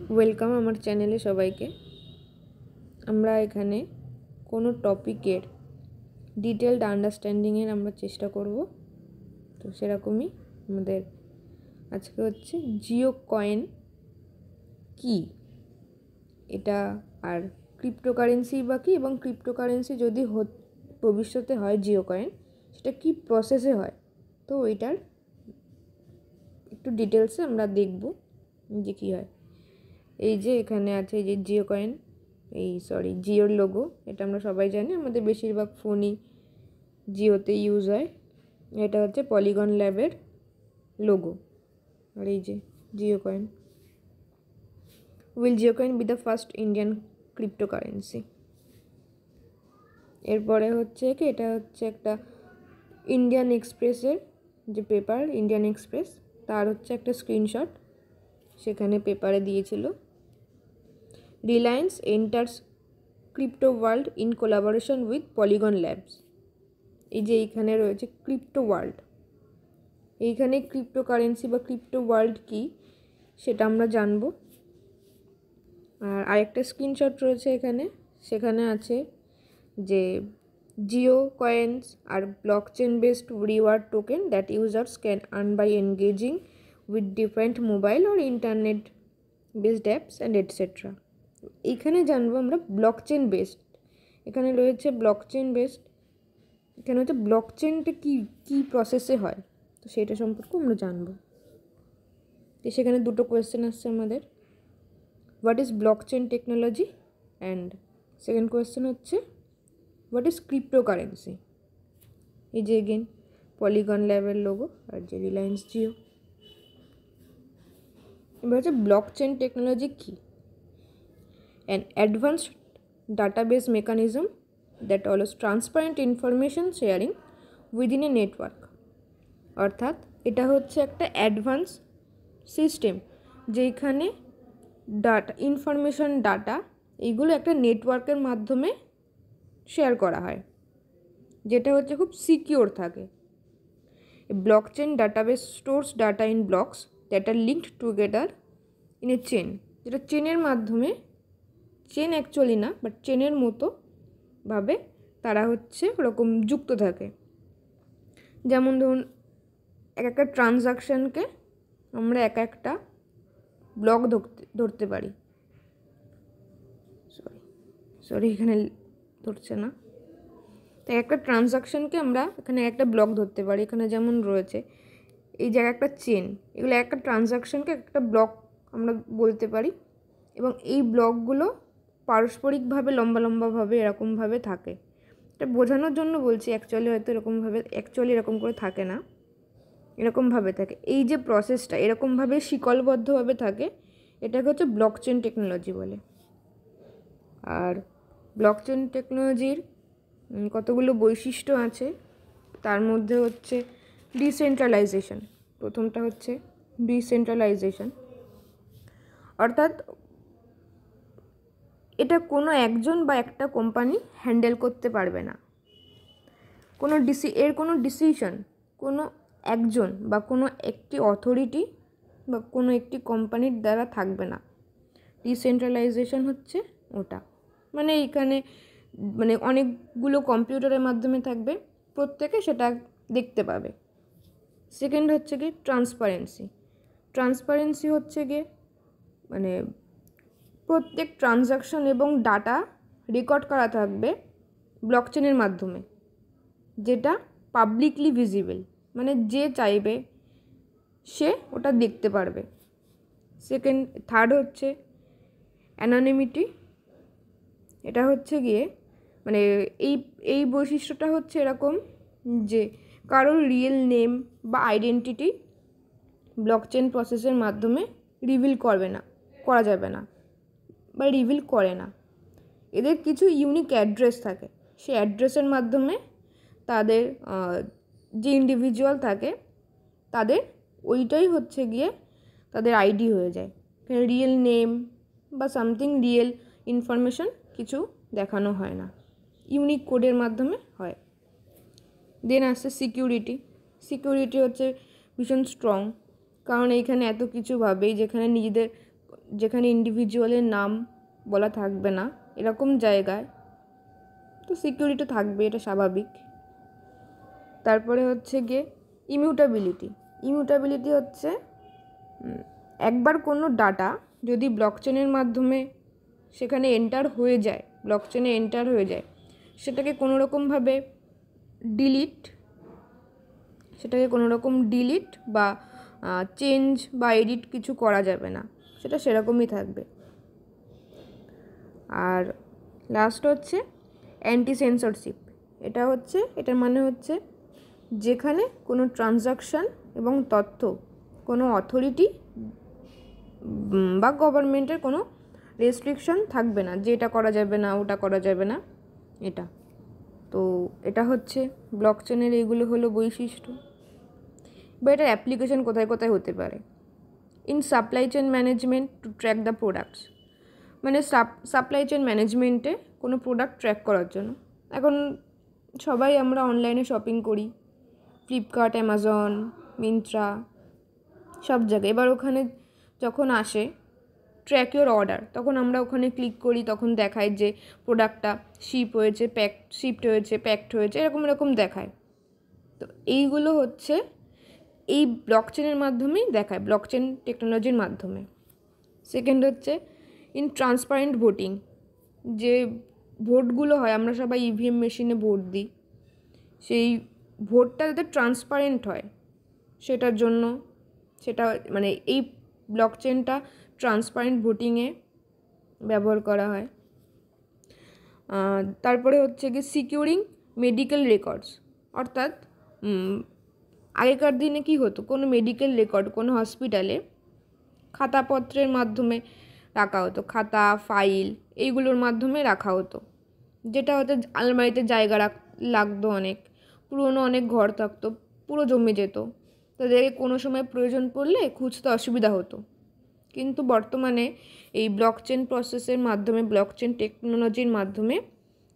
Welcome আমার চ্যানেলে সবাইকে। আমরা এখানে কোনো টপিকের ডিটেলড আন্ডারস্ট্যান্ডিংয়ের আমরা চেষ্টা করব। তো সেরকমই আমাদের আজকে হচ্ছে জিও কয়েন কি, এটা আর ক্রিপ্টোকারেন্সি বা কী, এবং ক্রিপ্টোকারেন্সি যদি ভবিষ্যতে হয় জিও কয়েন, সেটা কি প্রসেসে হয়। তো এটার একটু ডিটেলসে আমরা দেখব যে কী হয়। এই যে এখানে আছে এই যে জিও কয়েন, জিওর লোগো, এটা আমরা সবাই জানি, আমাদের বেশিরভাগ ফোনই জিওতে ইউজ হয়। এটা হচ্ছে পলিগন ল্যাবের লোগো। আর এই যে Jio coin, will Jio coin B the first Indian cryptocurrency. এরপরে হচ্ছে কি, এটা হচ্ছে একটা ইন্ডিয়ান এক্সপ্রেসের যে পেপার, ইন্ডিয়ান এক্সপ্রেস, তার হচ্ছে একটা স্ক্রিনশট সেখানে পেপারে দিয়েছিল। Reliance enters crypto world in collaboration with polygon labs. এই যে এইখানে রয়েছে ক্রিপ্টো ওয়ার্ল্ড, এইখানে ক্রিপ্টোকারেন্সি বা ক্রিপ্টো ওয়ার্ল্ড কি সেটা আমরা জানবো। আর আরেকটা স্ক্রিনশট রয়েছে এখানে, সেখানে আছে যে জিও কয়েন্স আর blockchain based reward token that users can earn by engaging with different mobile or internet based apps and etcetera. এইখানে জানবো আমরা ব্লকচেন বেসড, এখানে রয়েছে ব্লকচেন বেসড, এখানে হচ্ছে ব্লকচেনটা কী প্রসেসে হয়, তো সেটা সম্পর্কে আমরা জানবো। তো সেখানে দুটো কোয়েশ্চেন আসছে আমাদের, what is blockchain technology, and second question হচ্ছে হোয়াট ইজ ক্রিপ্টোকারেন্সি। এই যে এগেন পলিগন ল্যাবের লোগো আর যে রিলায়েন্স জিও। এবার হচ্ছে ব্লকচেন টেকনোলজি কী, an advanced database mechanism that allows transparent information sharing within a network। অর্থাৎ এটা হচ্ছে একটা অ্যাডভান্স সিস্টেম যেখানে ডাটা এইগুলো একটা নেটওয়ার্কের মাধ্যমে শেয়ার করা হয়, যেটা হচ্ছে খুব সিকিওর থাকে। Blockchain database stores data in blocks that are linked together in a chain, যেটা চেনের মাধ্যমে, চেন অ্যাকচুয়ালি না বাট চেনের মতো ভাবে তারা হচ্ছে ওরকম যুক্ত থাকে। যেমন ধরুন এক একটা ট্রানজাকশানকে আমরা একটা ব্লক ধরতে পারি, সরি এখানে ধরছে না। তাই একটা ট্রানজাকশানকে আমরা এখানে একটা ব্লক ধরতে পারি। এখানে যেমন রয়েছে এই জায়গায় একটা চেন, এগুলো একটা ট্রানজাকশানকে একটা ব্লক আমরা বলতে পারি, এবং এই ব্লকগুলো পারস্পরিকভাবে লম্বাভাবে এরকমভাবে থাকে। এটা বোঝানোর জন্য বলছি, অ্যাকচুয়ালি হয়তো এরকম করে থাকে না, এরকমভাবে থাকে। এই যে প্রসেসটা এরকমভাবে শিকলবদ্ধভাবে থাকে, এটাকে হচ্ছে ব্লকচেন টেকনোলজি বলে। আর ব্লকচেন টেকনোলজির কতগুলো বৈশিষ্ট্য আছে, তার মধ্যে হচ্ছে ডিসেন্ট্রালাইজেশন। প্রথমটা হচ্ছে ডিসেন্ট্রালাইজেশন, অর্থাৎ এটা কোনো একজন বা একটা কোম্পানি হ্যান্ডেল করতে পারবে না। এর কোনো ডিসিশন কোনো একজন বা কোনো একটি অথরিটি বা কোনো একটি কোম্পানির দ্বারা থাকবে না। ডিসেন্ট্রালাইজেশন হচ্ছে ওটা, মানে এইখানে অনেকগুলো কম্পিউটারের মাধ্যমে থাকবে, প্রত্যেকে সেটা দেখতে পাবে। সেকেন্ড হচ্ছে কি ট্রান্সপারেন্সি হচ্ছে গিয়ে প্রত্যেক ট্রানজাকশন এবং ডাটা রেকর্ড করা থাকবে ব্লকচেনের মাধ্যমে, যেটা পাবলিকলি ভিজিবল, যে চাইবে সে ওটা দেখতে পারবে। থার্ড হচ্ছে অ্যানোনিমিটি। এটা হচ্ছে গিয়ে এই বৈশিষ্ট্যটা হচ্ছে এরকম যে কারোর রিয়েল নেম বা আইডেন্টিটি ব্লকচেন প্রসেসের মাধ্যমে করা যাবে না বা রিভিল করে না। এদের কিছু ইউনিক অ্যাড্রেস থাকে, সেই অ্যাড্রেসের মাধ্যমে তাদের যে ইন্ডিভিজুয়াল থাকে তাদের ওইটাই হচ্ছে গিয়ে তাদের আইডি হয়ে যায়। রিয়েল নেম বা সামথিং রিয়েল ইনফরমেশন কিছু দেখানো হয় না, ইউনিক কোডের মাধ্যমে হয়। দেন আসছে সিকিউরিটি হচ্ছে ভীষণ স্ট্রং, কারণ এইখানে এত কিছু ভাবেই, যেখানে যেখানে ইন্ডিভিজুয়ালের নাম বলা থাকবে না, এরকম জায়গায় তো সিকিউরিটি থাকবে, এটা স্বাভাবিক। তারপরে হচ্ছে গিয়ে ইমিউটেবিলিটি হচ্ছে একবার কোনো ডাটা যদি ব্লকচেনের মাধ্যমে সেখানে এন্টার হয়ে যায়, সেটাকে কোনো রকমভাবে ডিলিট বা চেঞ্জ বা এডিট কিছু করা যাবে না, সেটা সেরকমই থাকবে। আর লাস্ট হচ্ছে অ্যান্টি সেন্সরশিপ। এটার মানে হচ্ছে যেখানে কোনো ট্রানজাকশান এবং তথ্য কোনো অথরিটি বা গভর্নমেন্টের কোনো রেস্ট্রিকশন থাকবে না, যে এটা করা যাবে না, ওটা করা যাবে না, এটা। তো এটা হচ্ছে ব্লকচেনের, এইগুলো হলো বৈশিষ্ট্য। বা এটার অ্যাপ্লিকেশন কোথায় কোথায় হতে পারে। In supply chain management two track the products, মানে সাপ্লাই চেন ম্যানেজমেন্টে কোনো প্রোডাক্ট ট্র্যাক করার জন্য। এখন সবাই আমরা অনলাইনে শপিং করি, ফ্লিপকার্ট, অ্যামাজন, মিন্ত্রা, সব জায়গায়। এবার ওখানে যখন আসে ট্র্যাক ইউর অর্ডার, তখন আমরা ওখানে ক্লিক করি, তখন দেখায় যে প্রোডাক্টটা শিপ্ট হয়েছে, প্যাকড হয়েছে, এরকম দেখায়। তো এইগুলো হচ্ছে এই ব্লকচেনের মাধ্যমেই দেখায়, ব্লকচেন টেকনোলজির মাধ্যমে। সেকেন্ড হচ্ছে ইন ট্রান্সপারেন্ট ভোটিং, যে ভোটগুলো হয়, আমরা সবাই ইভিএম মেশিনে ভোট দিই, সেই ভোটটা যাতে ট্রান্সপারেন্ট হয় সেটার জন্য, সেটা মানে এই ব্লকচেনটা ট্রান্সপারেন্ট ভোটিংয়ে ব্যবহার করা হয়। তারপরে হচ্ছে কি সিকিউরিং মেডিকেল রেকর্ডস, অর্থাৎ আগেকার দিনে কি হতো, কোনো মেডিকেল রেকর্ড কোনো হসপিটালে খাতাপত্রের মাধ্যমে রাখা হতো, খাতা ফাইল এইগুলোর মাধ্যমে রাখা হতো, যেটা হয়তো আলমারিতে জায়গা লাগতো, অনেক পুরনো অনেক ঘর থাকতো, পুরো জমে যেত, তাদেরকে কোনো সময় প্রয়োজন পড়লে খুঁজতে অসুবিধা হতো। কিন্তু বর্তমানে এই ব্লকচেন প্রসেসের মাধ্যমে, ব্লকচেন টেকনোলজির মাধ্যমে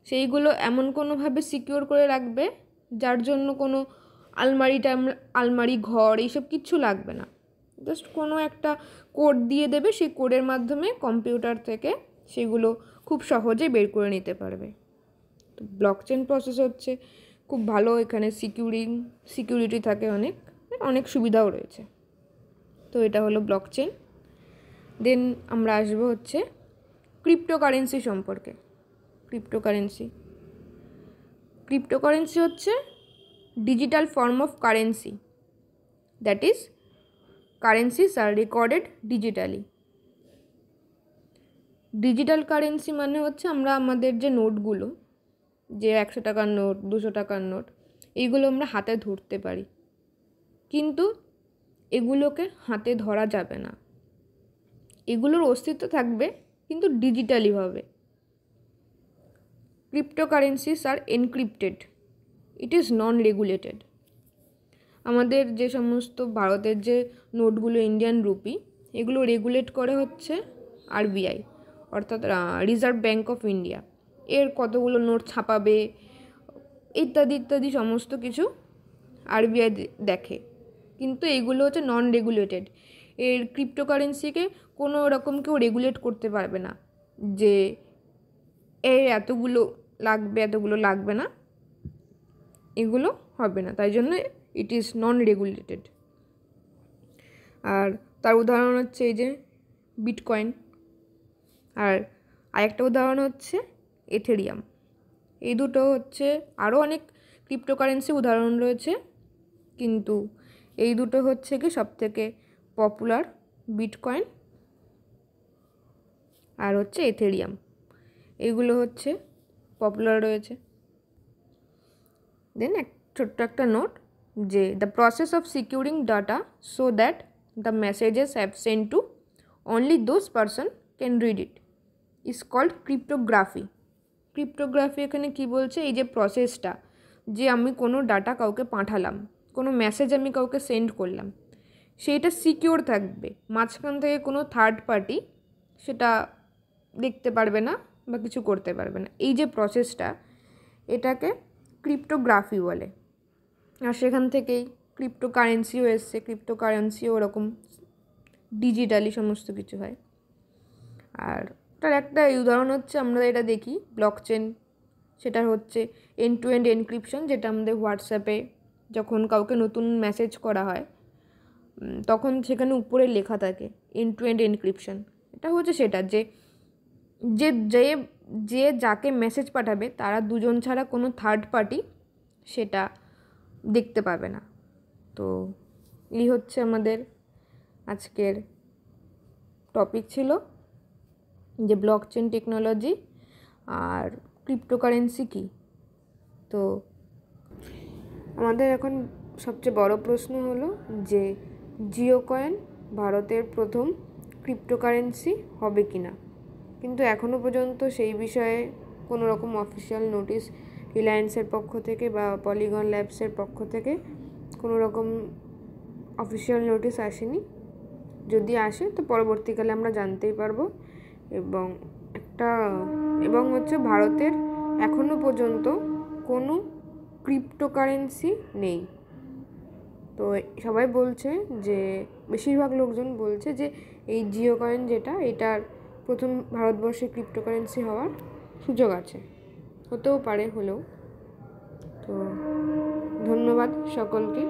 সেইগুলো এমন কোনোভাবে সিকিউর করে রাখবে যার জন্য কোনো আলমারি ঘর এইসব কিচ্ছু লাগবে না, জাস্ট কোনো একটা কোড দিয়ে দেবে, সেই কোডের মাধ্যমে কম্পিউটার থেকে সেগুলো খুব সহজে বের করে নিতে পারবে। তো ব্লকচেন প্রসেস হচ্ছে খুব ভালো, এখানে সিকিউরিটি থাকে, অনেক সুবিধাও রয়েছে। তো এটা হলো ব্লকচেন। দেন আমরা আসবো হচ্ছে ক্রিপ্টোকারেন্সি সম্পর্কে। ক্রিপ্টোকারেন্সি হচ্ছে digital form of currency, that is currencies are recorded digitally. Digital currency মানে হচ্ছে আমরা আমাদের যে নোটগুলো, যে 100 টাকার নোট, 200 টাকার নোট, এইগুলো আমরা হাতে ধরতে পারি, কিন্তু এগুলোকে হাতে ধরা যাবে না, এগুলোর অস্তিত্ব থাকবে কিন্তু ডিজিটালিভাবে। ক্রিপ্টোকারেন্সিস আর encrypted, it is non regulated. আমাদের যে সমস্ত ভারতের যে নোটগুলো, ইন্ডিয়ান রুপি, এগুলো রেগুলেট করে হচ্ছে আরবিআই, অর্থাৎ রিজার্ভ ব্যাঙ্ক অফ ইন্ডিয়া। এর কতগুলো নোট ছাপাবে ইত্যাদি সমস্ত কিছু আরবিআই দেখে, কিন্তু এগুলো হচ্ছে নন রেগুলেটেড। এর ক্রিপ্টোকারেন্সিকে কোনো রকম কেউ রেগুলেট করতে পারবে না, যে এতগুলো লাগবে না, এগুলো হবে না, তাই জন্য ইট ইজ নন রেগুলেটেড। আর তার উদাহরণ হচ্ছে এই যে বিটকয়েন, আর আরেকটা উদাহরণ হচ্ছে এথেরিয়াম। এই দুটো হচ্ছে, আরও অনেক ক্রিপ্টোকারেন্সি উদাহরণ রয়েছে, কিন্তু এই দুটো হচ্ছে কি সবথেকে পপুলার, বিটকয়েন আর হচ্ছে এথেরিয়াম, এইগুলো হচ্ছে পপুলার রয়েছে। দেন ছোট্ট একটা নোট, যে the process of securing data so that the messages have sent to only those person can read it is called cryptography. এখানে কি বলছে, এই যে প্রসেসটা, যে আমি কোনো ডাটা কাউকে পাঠালাম, কোনো মেসেজ আমি কাউকে সেন্ড করলাম, সেইটা সিকিউর থাকবে, মাঝখান থেকে কোনো থার্ড পার্টি সেটা দেখতে পারবে না বা কিছু করতে পারবে না। এই যে প্রসেসটা, এটাকে ক্রিপ্টোগ্রাফি বলে। আর সেখান থেকেই ক্রিপ্টোকারেন্সিও এসছে, ক্রিপ্টোকারেন্সিও ওরকম ডিজিটালি সমস্ত কিছু হয়। আর তার একটা উদাহরণ হচ্ছে আমরা এটা দেখি ব্লক চেন, সেটা হচ্ছে এন্ড টু এন্ড এনক্রিপশন, যেটা আমাদের হোয়াটসঅ্যাপে যখন কাউকে নতুন মেসেজ করা হয় তখন সেখানে উপরে লেখা থাকে এন্ড টু এন্ড এনক্রিপশন। এটা হচ্ছে সেটা যে যে যে যে যাকে মেসেজ পাঠাবে তারা দুজন ছাড়া কোনো থার্ড পার্টি সেটা দেখতে পাবে না। তো এই হচ্ছে আমাদের আজকের টপিক ছিল যে ব্লকচেন টেকনোলজি আর ক্রিপ্টোকারেন্সি কী। তো আমাদের এখন সবচেয়ে বড় প্রশ্ন হলো যে জিও কয়েন ভারতের প্রথম ক্রিপ্টোকারেন্সি হবে কি না, কিন্তু এখনও পর্যন্ত সেই বিষয়ে কোনো রকম অফিসিয়াল নোটিশ রিলায়েন্সের পক্ষ থেকে বা পলিগন ল্যাবসের পক্ষ থেকে কোনো রকম অফিসিয়াল নোটিশ আসেনি। যদি আসে তো পরবর্তীকালে আমরা জানতেই পারবো। এবং হচ্ছে ভারতের এখনও পর্যন্ত কোনো ক্রিপ্টোকারেন্সি নেই। তো সবাই বলছে যে বেশিরভাগ লোকজন বলছে যে এই জিও কয়েন যেটা, এটার প্রথম ভারতবর্ষে ক্রিপ্টোকারেন্সি হওয়ার সুযোগ আছে, হতেও পারে হলেও। তো ধন্যবাদ সকলকে।